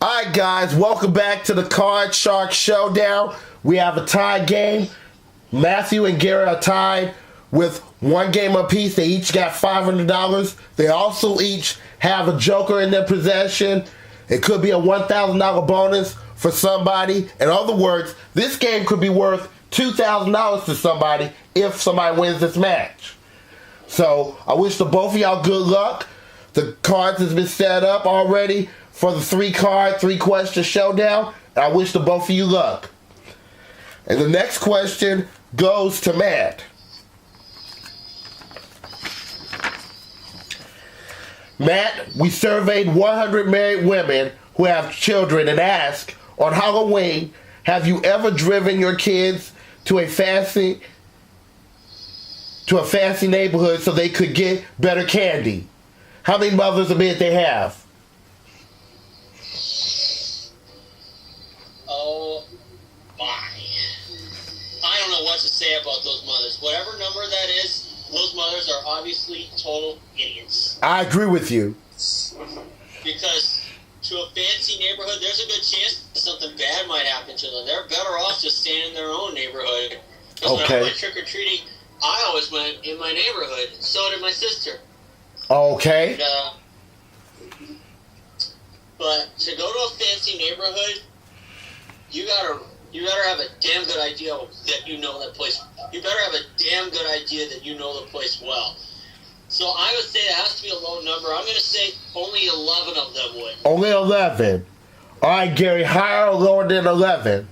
Alright guys, welcome back to the Card Shark Showdown. We have a tie game. Matthew and Gary are tied with one game apiece. They each got $500. They also each have a joker in their possession. It could be a $1,000 bonus for somebody. In other words, this game could be worth $2,000 to somebody if somebody wins this match. So I wish the both of y'all good luck. The cards has been set up already for the 3-question showdown. I wish the both of you luck. And the next question goes to Matt. Matt, we surveyed 100 married women who have children and asked, on Halloween, have you ever driven your kids to a fancy neighborhood so they could get better candy? How many mothers admit they have? Oh my. I don't know what to say about those mothers. Whatever number that is, those mothers are obviously total idiots. I agree with you. Because to a fancy neighborhood, there's a good chance something bad might happen to them. They're better off just staying in their own neighborhood. Because when I went trick-or-treating, I always went in my neighborhood. So did my sister. Okay. And, but to go to a fancy neighborhood, you better have a damn good idea that you know that place. You better have a damn good idea that you know the place well. So I would say it has to be a low number. I'm going to say only 11 of them would. Only 11. All right, Gary, higher or lower than 11?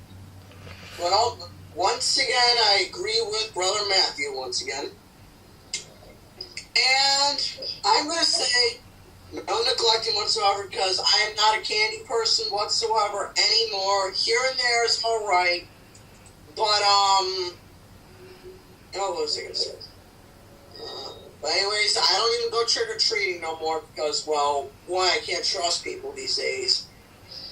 Well, once again, I agree with Brother Matthew once again. And I'm going to say no neglecting whatsoever because I am not a candy person whatsoever anymore. Here and there is all right. But, what was I going to say? But anyways, I don't even go trick-or-treating no more because, well, one, I can't trust people these days.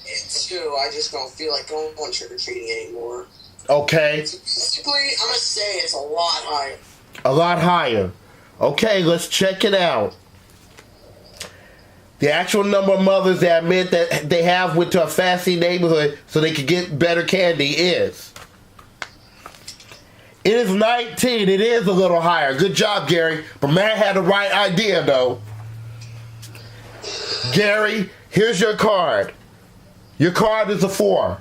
And two, I just don't feel like going trick-or-treating anymore. Okay. So basically, I'm going to say it's a lot higher. A lot higher. Okay, let's check it out. The actual number of mothers that admit that they have went to a fancy neighborhood so they could get better candy is... It is 19. It is a little higher. Good job, Gary. But Matt had the right idea, though. Gary, here's your card. Your card is a 4.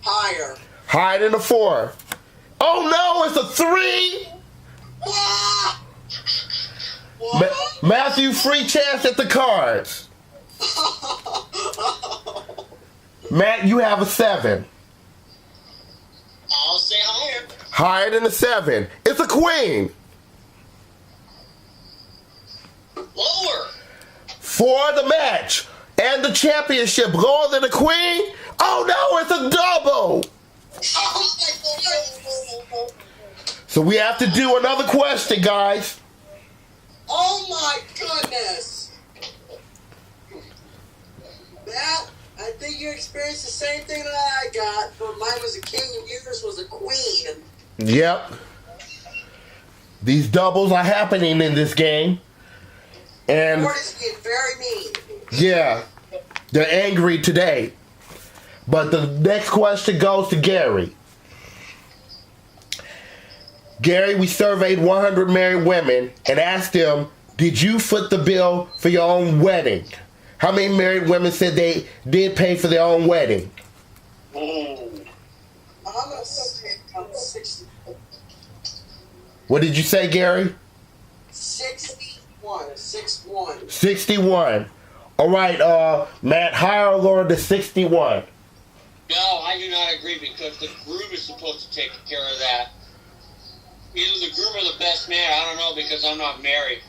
Higher. Higher than a 4. Oh, no, it's a 3. Matthew, free chance at the cards. Matt, you have a 7. I'll say higher. Higher than a 7. It's a queen. Lower. For the match and the championship, lower than a queen? Oh no, it's a double. So we have to do another question, guys. Oh my goodness. Matt, I think you experienced the same thing that I got, but mine was a king and yours was a queen. Yep. These doubles are happening in this game. And Lord is being very mean. yeah, they're angry today. But the next question goes to Gary. Gary, we surveyed 100 married women and asked them, did you foot the bill for your own wedding? How many married women said they did pay for their own wedding? I'm going to say 60. What did you say, Gary? 61. 61. 61. All right, Matt, higher or lower than 61? No, I do not agree because the groom is supposed to take care of that. Either the groom or the best man, I don't know because I'm not married.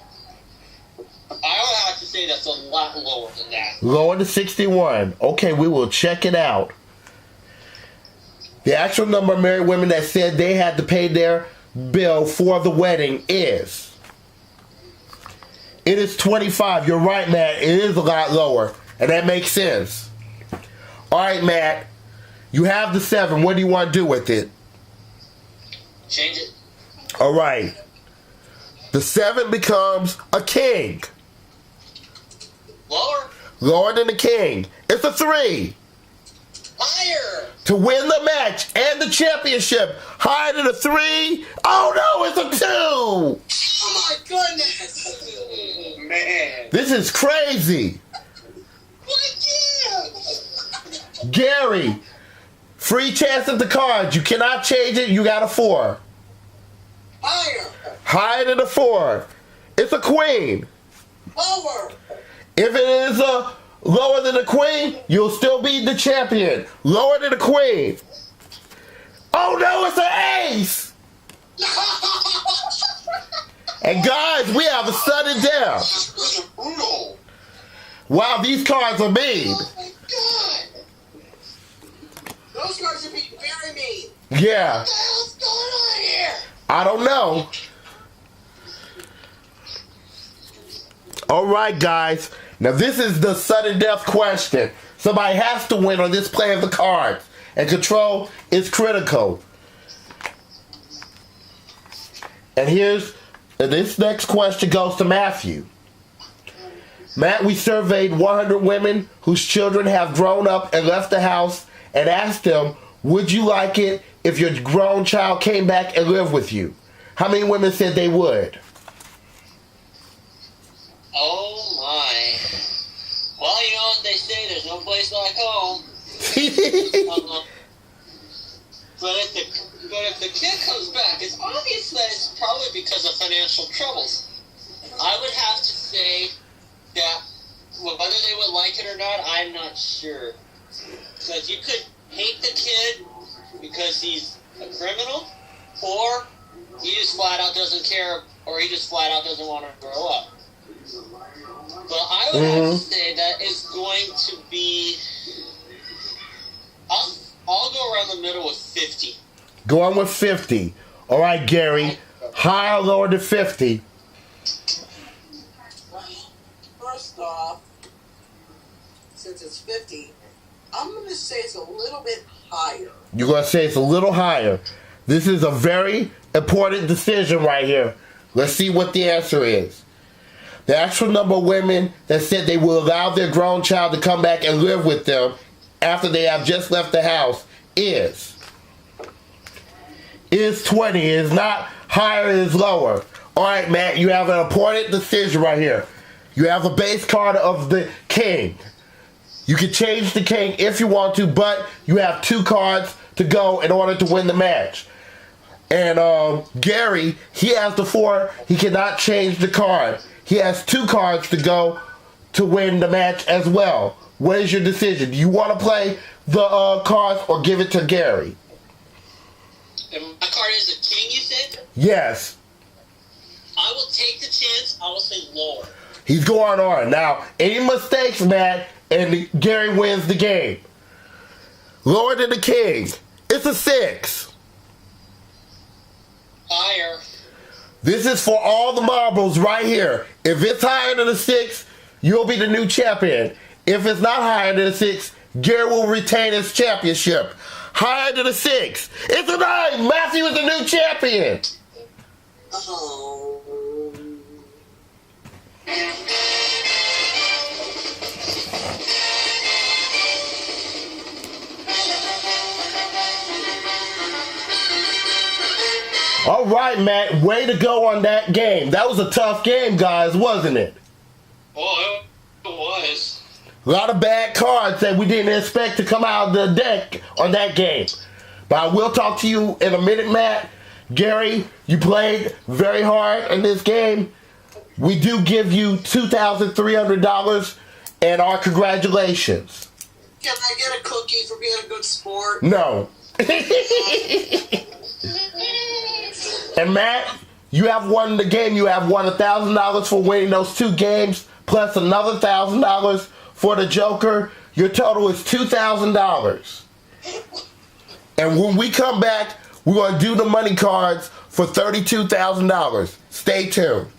I would have to say that's a lot lower than that. Lower than 61. Okay, we will check it out. The actual number of married women that said they had to pay their bill for the wedding is... It is 25. You're right, Matt. It is a lot lower. And that makes sense. All right, Matt. You have the 7. What do you want to do with it? Change it. All right. The 7 becomes a king. Lower. Lower than the king. It's a 3. Higher. To win the match and the championship. Higher than a 3. Oh no, it's a 2. Oh my goodness. Man. This is crazy. What? Gary, free chance at the cards. You cannot change it. You got a 4. Higher. Higher than a 4. It's a queen. Lower. If it is a lower than a queen, you'll still be the champion. Lower than a queen. Oh no, it's an ace. And guys, we have a sudden death. This was brutal. Wow, these cards are mean. Oh my god. Those cards are being very mean. Yeah, What the hell's going on here? I don't know. All right, guys. Now this is the sudden death question. Somebody has to win on this play of the cards. And control is critical. And this next question goes to Matthew. Matt, we surveyed 100 women whose children have grown up and left the house and asked them, would you like it if your grown child came back and lived with you? How many women said they would? Oh my. Well, you know what they say, there's no place like home. But if the kid comes back, it's obvious that it's probably because of financial troubles. I would have to say that whether they would like it or not, I'm not sure. Because you could hate the kid because he's a criminal, or he just flat out doesn't care, or he just flat out doesn't want to grow up. But I would have to say that it's going to be... I'll go around the middle with 50. Go on with 50. All right, Gary. Higher or lower than 50? Well, first off, since it's 50, I'm going to say it's a little bit higher. You're going to say it's a little higher. This is a very important decision right here. Let's see what the answer is. The actual number of women that said they will allow their grown child to come back and live with them after they have just left the house is 20. It is not higher, it is lower. All right, Matt, you have an important decision right here. You have a base card of the king. You can change the king if you want to, but you have 2 cards to go in order to win the match. And Gary, he has the 4. He cannot change the card. He has 2 cards to go to win the match as well. What is your decision? Do you want to play the cards or give it to Gary? And my card is a king, you said? Yes. I will take the chance. I will say lower. He's going on. Now, any mistakes, Matt, and Gary wins the game. Lower than the king. It's a 6. Higher. This is for all the marbles right here. If it's higher than a 6, you'll be the new champion. If it's not higher than a 6, Gary will retain his championship. Higher than a 6. It's a 9. Matthew is the new champion. Oh. All right, Matt. Way to go on that game. That was a tough game, guys, wasn't it? Oh, it was. A lot of bad cards that we didn't expect to come out of the deck on that game. But I will talk to you in a minute, Matt. Gary, you played very hard in this game. We do give you $2,300 and our congratulations. Can I get a cookie for being a good sport? No. And Matt, you have won the game. You have won $1,000 for winning those 2 games, plus another $1,000 for the Joker. Your total is $2,000. And when we come back, we're going to do the money cards for $32,000. Stay tuned.